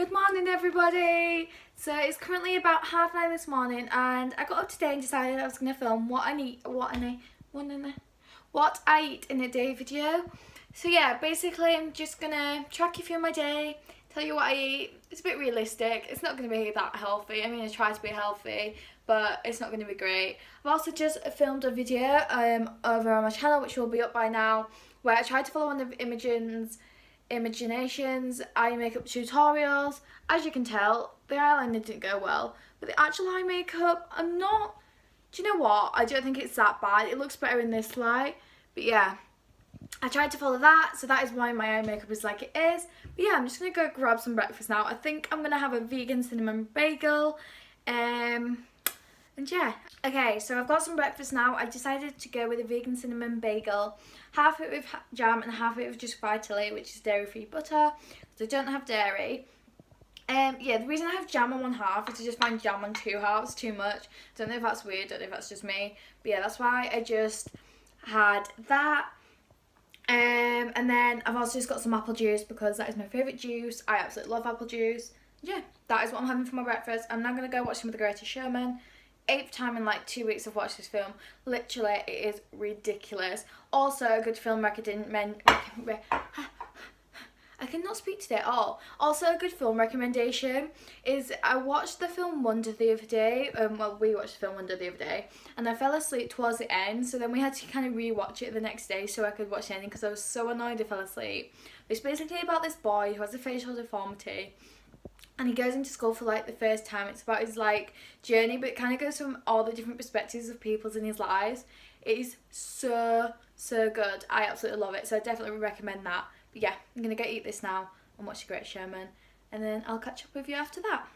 Good morning, everybody. So it's currently about 9:30 this morning, and I got up today and decided I was going to film what I eat in a day video. So yeah, basically I'm just going to track you through my day, tell you what I eat. It's a bit realistic. It's not going to be that healthy. I mean, I try to be healthy, but it's not going to be great. I've also just filmed a video over on my channel, which will be up by now, where I tried to follow one of Imaginations eye makeup tutorials. As you can tell, the eyeliner didn't go well, but the actual eye makeup, do you know what, I don't think it's that bad. It looks better in this light, but yeah, I tried to follow that, so that is why my eye makeup is like it is. But yeah, I'm just gonna go grab some breakfast now. I think I'm gonna have a vegan cinnamon bagel, and yeah. Okay, so I've got some breakfast now. I decided to go with a vegan cinnamon bagel, half of it with jam and half of it with just Vitaly, which is dairy-free butter, because I don't have dairy. Yeah, the reason I have jam on one half is I just find jam on two halves too much. Don't know if that's weird, don't know if that's just me, but yeah, that's why I just had that. And then I've also just got some apple juice because that is my favourite juice. I absolutely love apple juice. Yeah, that is what I'm having for my breakfast. I'm now going to go watch some of The Greatest Showman. 8th time in like 2 weeks I've watched this film. Literally, it is ridiculous. Also, a good film recommendation. I cannot speak today at all. Also, a good film recommendation is I watched the film Wonder the other day. Well, we watched the film Wonder the other day, and I fell asleep towards the end. So then we had to kind of re-watch it the next day so I could watch the ending because I was so annoyed I fell asleep. It's basically about this boy who has a facial deformity, and he goes into school for like the first time. It's about his like journey, but it kind of goes from all the different perspectives of people's in his lives. It is so good. I absolutely love it, so I definitely recommend that. But yeah, I'm gonna go eat this now and watch The Great Showman, and then I'll catch up with you after that.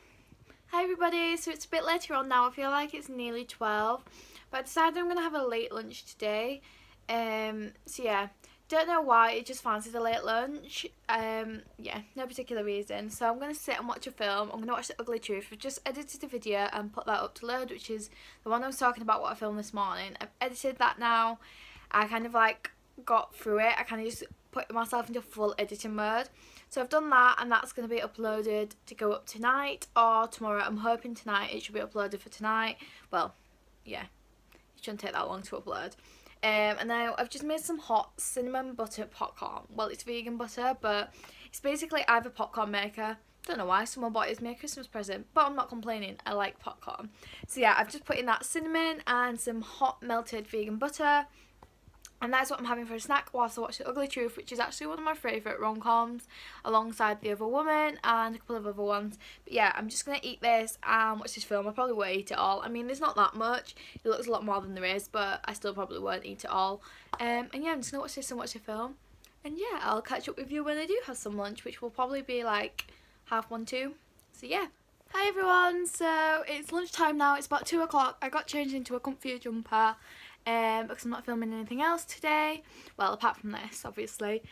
Hi everybody, so it's a bit later on now. I feel like it's nearly 12, but I decided I'm gonna have a late lunch today. So yeah, don't know why, it just fancied a late lunch. Yeah, no particular reason. So I'm going to sit and watch a film. I'm going to watch The Ugly Truth. I've just edited a video and put that up to load, which is the one I was talking about what I filmed this morning. I've edited that now. I kind of like got through it. I kind of just put myself into full editing mode. So I've done that, and that's going to be uploaded to go up tonight or tomorrow. I'm hoping tonight it should be uploaded for tonight. Well, yeah, it shouldn't take that long to upload. And now I've just made some hot cinnamon butter popcorn. Well, it's vegan butter, but it's basically I have a popcorn maker. Don't know why someone bought it as me a Christmas present, but I'm not complaining. I like popcorn. So yeah, I've just put in that cinnamon and some hot melted vegan butter. And that's what I'm having for a snack whilst I watch The Ugly Truth, which is actually one of my favourite rom-coms, alongside The Other Woman and a couple of other ones. But yeah, I'm just going to eat this and watch this film. I probably won't eat it all. I mean, there's not that much. It looks a lot more than there is, but I still probably won't eat it all. And yeah, I'm just going to watch this and watch the film. And yeah, I'll catch up with you when I do have some lunch, which will probably be like 1:30, 2. So yeah. Hi everyone, so it's lunchtime now. It's about 2 o'clock. I got changed into a comfy jumper. Because I'm not filming anything else today, well, apart from this, obviously.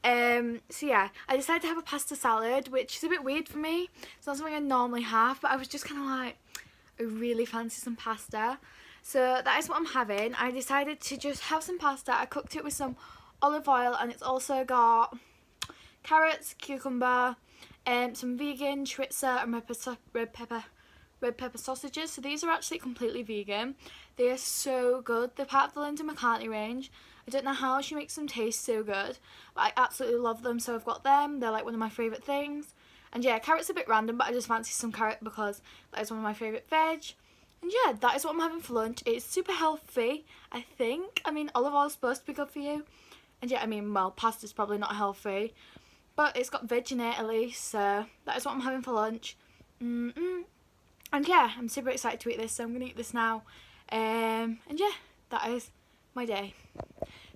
So yeah, I decided to have a pasta salad, which is a bit weird for me. It's not something I normally have, but I was just kind of like, I really fancy some pasta. So that is what I'm having. I decided to just have some pasta. I cooked it with some olive oil, and it's also got carrots, cucumber, some vegan chorizo and red pepper sausages. So these are actually completely vegan. They are so good. They're part of the Linda McCartney range. I don't know how she makes them taste so good, but I absolutely love them, so I've got them. They're like one of my favourite things. And yeah, carrot's a bit random, but I just fancy some carrot because that is one of my favourite veg. And yeah, that is what I'm having for lunch. It's super healthy, I think. I mean, olive oil is supposed to be good for you. And yeah, I mean, well, pasta's probably not healthy, but it's got veg in it at least, so that is what I'm having for lunch. And yeah, I'm super excited to eat this, so I'm going to eat this now. And yeah, that is my day.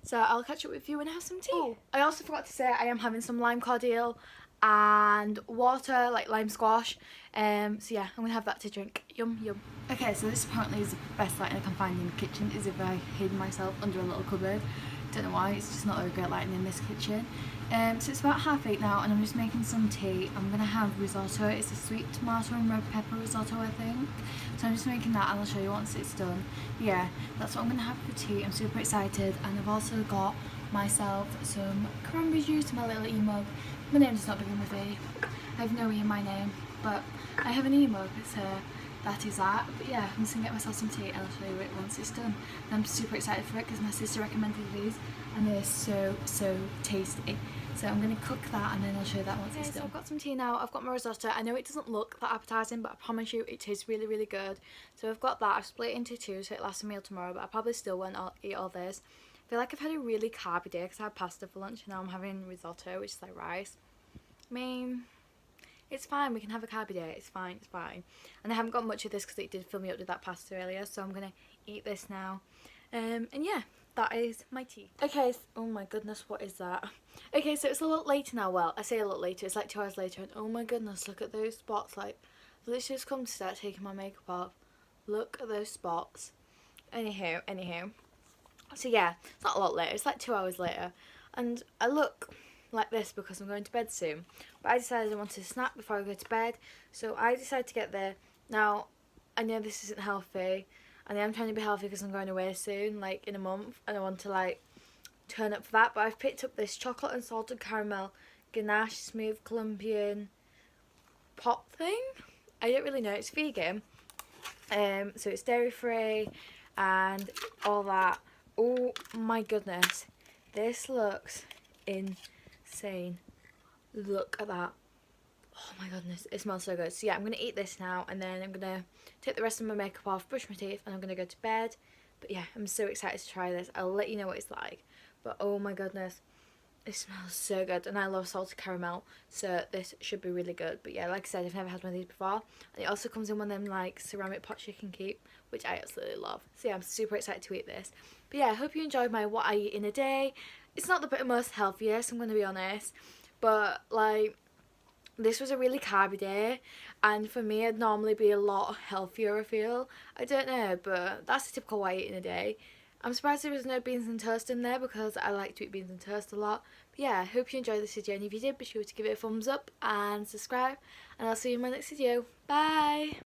So I'll catch up with you when I have some tea. Oh, I also forgot to say I am having some lime cordial and water, like lime squash. So yeah, I'm going to have that to drink. Yum, yum. Okay, so this apparently is the best lighting I can find in the kitchen, is if I hid myself under a little cupboard. Don't know why, it's just not very great lighting in this kitchen. So it's about 8:30 now, and I'm just making some tea. I'm going to have risotto. It's a sweet tomato and red pepper risotto, I think. So I'm just making that, and I'll show you once it's done. But yeah, that's what I'm going to have for tea. I'm super excited, and I've also got myself some cranberry juice in my little e-mug My name does not begin with E. I have no E in my name, but I have an E mug, so that is that. But yeah, I'm just gonna get myself some tea and I'll show you it once it's done. And I'm super excited for it because my sister recommended these and they're so tasty. So I'm going to cook that and then I'll show you that once it's done. So I've got some tea now, I've got my risotto. I know it doesn't look that appetising, but I promise you it tastes really good. So I've got that, I've split it into two so it lasts a meal tomorrow, but I probably still won't eat all this. I feel like I've had a really carby day because I had pasta for lunch and now I'm having risotto, which is like rice. I mean, it's fine, we can have a carby day, it's fine. And I haven't got much of this because it did fill me up with that pasta earlier, so I'm going to eat this now. And yeah, that is my tea. Okay, oh my goodness, what is that? Okay, so it's a lot later now. Well, I say a lot later, it's like 2 hours later, and oh my goodness, look at those spots. Like, I've literally just come to start taking my makeup off. Look at those spots. Anywho. So yeah, it's not a lot later, it's like 2 hours later. And I look like this because I'm going to bed soon. But I decided I wanted a snack before I go to bed, so I decided to get there. Now, I know this isn't healthy, and I'm trying to be healthy because I'm going away soon, like in a month, and I want to like turn up for that. But I've picked up this chocolate and salted caramel ganache smooth Colombian pop thing. I don't really know, it's vegan, so it's dairy free and all that. Oh my goodness, this looks insane. Look at that. Oh my goodness, it smells so good. So yeah, I'm going to eat this now and then I'm going to take the rest of my makeup off, brush my teeth, and I'm going to go to bed. But yeah, I'm so excited to try this. I'll let you know what it's like. But oh my goodness, it smells so good and I love salted caramel, so this should be really good. But yeah, like I said, I've never had one of these before. And it also comes in one of them like ceramic pots you can keep, which I absolutely love. So yeah, I'm super excited to eat this. But yeah, I hope you enjoyed my what I eat in a day. It's not the most healthiest, I'm going to be honest. But like, this was a really carby day, and for me I'd normally be a lot healthier, I feel. I don't know, but that's a typical what I eat in a day. I'm surprised there was no beans and toast in there because I like to eat beans and toast a lot. But yeah, I hope you enjoyed this video, and if you did, be sure to give it a thumbs up and subscribe, and I'll see you in my next video. Bye!